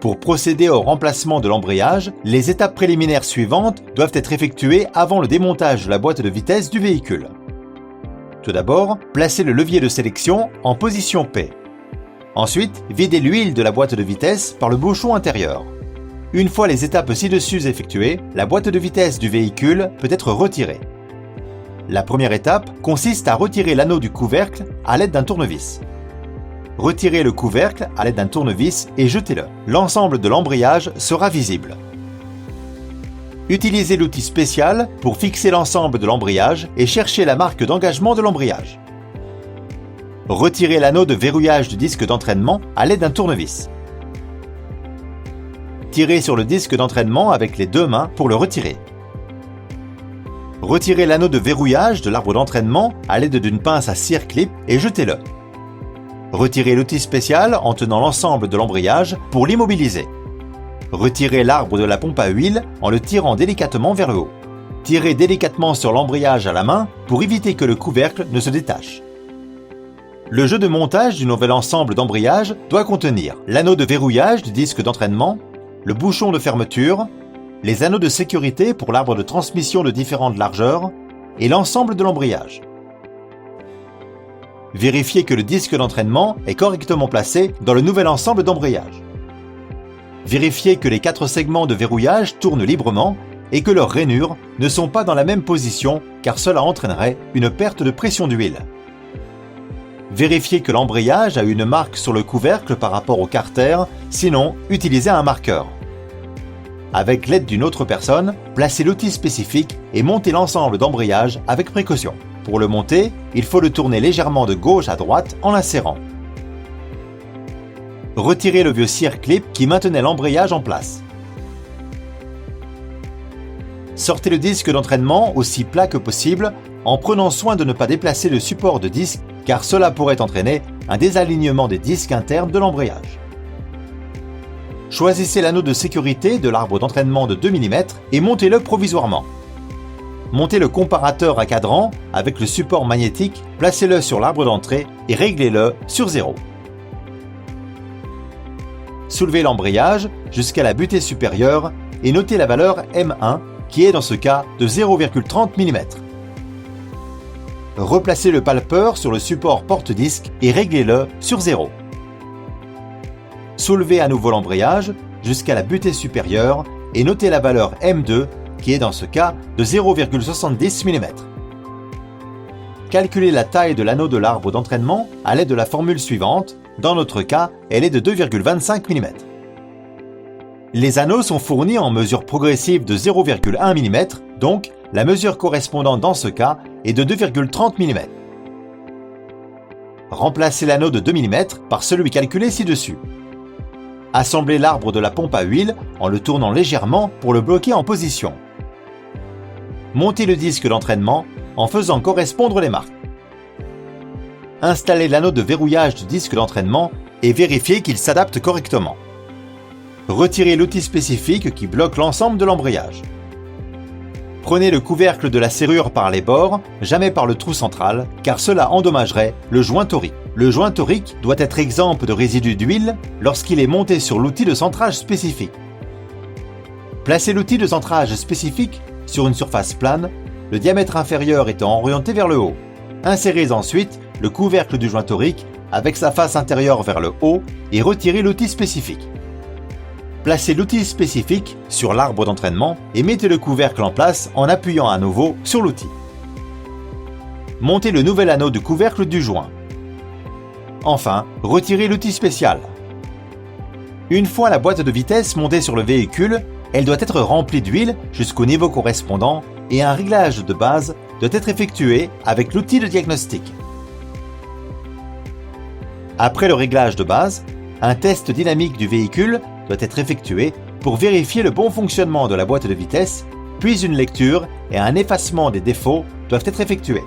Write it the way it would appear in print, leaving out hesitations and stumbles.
Pour procéder au remplacement de l'embrayage, les étapes préliminaires suivantes doivent être effectuées avant le démontage de la boîte de vitesse du véhicule. Tout d'abord, placez le levier de sélection en position P. Ensuite, videz l'huile de la boîte de vitesse par le bouchon intérieur. Une fois les étapes ci-dessus effectuées, la boîte de vitesse du véhicule peut être retirée. La première étape consiste à retirer l'anneau du couvercle à l'aide d'un tournevis. Retirez le couvercle à l'aide d'un tournevis et jetez-le. L'ensemble de l'embrayage sera visible. Utilisez l'outil spécial pour fixer l'ensemble de l'embrayage et chercher la marque d'engagement de l'embrayage. Retirez l'anneau de verrouillage du disque d'entraînement à l'aide d'un tournevis. Tirez sur le disque d'entraînement avec les deux mains pour le retirer. Retirez l'anneau de verrouillage de l'arbre d'entraînement à l'aide d'une pince à cire clip et jetez-le. Retirez l'outil spécial en tenant l'ensemble de l'embrayage pour l'immobiliser. Retirez l'arbre de la pompe à huile en le tirant délicatement vers le haut. Tirez délicatement sur l'embrayage à la main pour éviter que le couvercle ne se détache. Le jeu de montage du nouvel ensemble d'embrayage doit contenir l'anneau de verrouillage du disque d'entraînement, le bouchon de fermeture, les anneaux de sécurité pour l'arbre de transmission de différentes largeurs et l'ensemble de l'embrayage. Vérifiez que le disque d'entraînement est correctement placé dans le nouvel ensemble d'embrayage. Vérifiez que les 4 segments de verrouillage tournent librement et que leurs rainures ne sont pas dans la même position car cela entraînerait une perte de pression d'huile. Vérifiez que l'embrayage a une marque sur le couvercle par rapport au carter, sinon utilisez un marqueur. Avec l'aide d'une autre personne, placez l'outil spécifique et montez l'ensemble d'embrayage avec précaution. Pour le monter, il faut le tourner légèrement de gauche à droite en l'insérant. Retirez le vieux cire clip qui maintenait l'embrayage en place. Sortez le disque d'entraînement aussi plat que possible en prenant soin de ne pas déplacer le support de disque car cela pourrait entraîner un désalignement des disques internes de l'embrayage. Choisissez l'anneau de sécurité de l'arbre d'entraînement de 2 mm et montez-le provisoirement. Montez le comparateur à cadran avec le support magnétique, placez-le sur l'arbre d'entrée et réglez-le sur 0. Soulevez l'embrayage jusqu'à la butée supérieure et notez la valeur M1 qui est dans ce cas de 0,30 mm. Replacez le palpeur sur le support porte-disque et réglez-le sur 0. Soulevez à nouveau l'embrayage jusqu'à la butée supérieure et notez la valeur M2 qui est dans ce cas de 0,70 mm. Calculez la taille de l'anneau de l'arbre d'entraînement à l'aide de la formule suivante. Dans notre cas, elle est de 2,25 mm. Les anneaux sont fournis en mesure progressive de 0,1 mm, donc la mesure correspondante dans ce cas est de 2,30 mm. Remplacez l'anneau de 2 mm par celui calculé ci-dessus. Assemblez l'arbre de la pompe à huile en le tournant légèrement pour le bloquer en position. Montez le disque d'entraînement en faisant correspondre les marques. Installez l'anneau de verrouillage du disque d'entraînement et vérifiez qu'il s'adapte correctement. Retirez l'outil spécifique qui bloque l'ensemble de l'embrayage. Prenez le couvercle de la serrure par les bords, jamais par le trou central, car cela endommagerait le joint torique. Le joint torique doit être exempt de résidus d'huile lorsqu'il est monté sur l'outil de centrage spécifique. Placez l'outil de centrage spécifique sur une surface plane, le diamètre inférieur étant orienté vers le haut. Insérez ensuite le couvercle du joint torique avec sa face intérieure vers le haut et retirez l'outil spécifique. Placez l'outil spécifique sur l'arbre d'entraînement et mettez le couvercle en place en appuyant à nouveau sur l'outil. Montez le nouvel anneau du couvercle du joint. Enfin, retirez l'outil spécial. Une fois la boîte de vitesse montée sur le véhicule, elle doit être remplie d'huile jusqu'au niveau correspondant et un réglage de base doit être effectué avec l'outil de diagnostic. Après le réglage de base, un test dynamique du véhicule doit être effectué pour vérifier le bon fonctionnement de la boîte de vitesse, puis une lecture et un effacement des défauts doivent être effectués.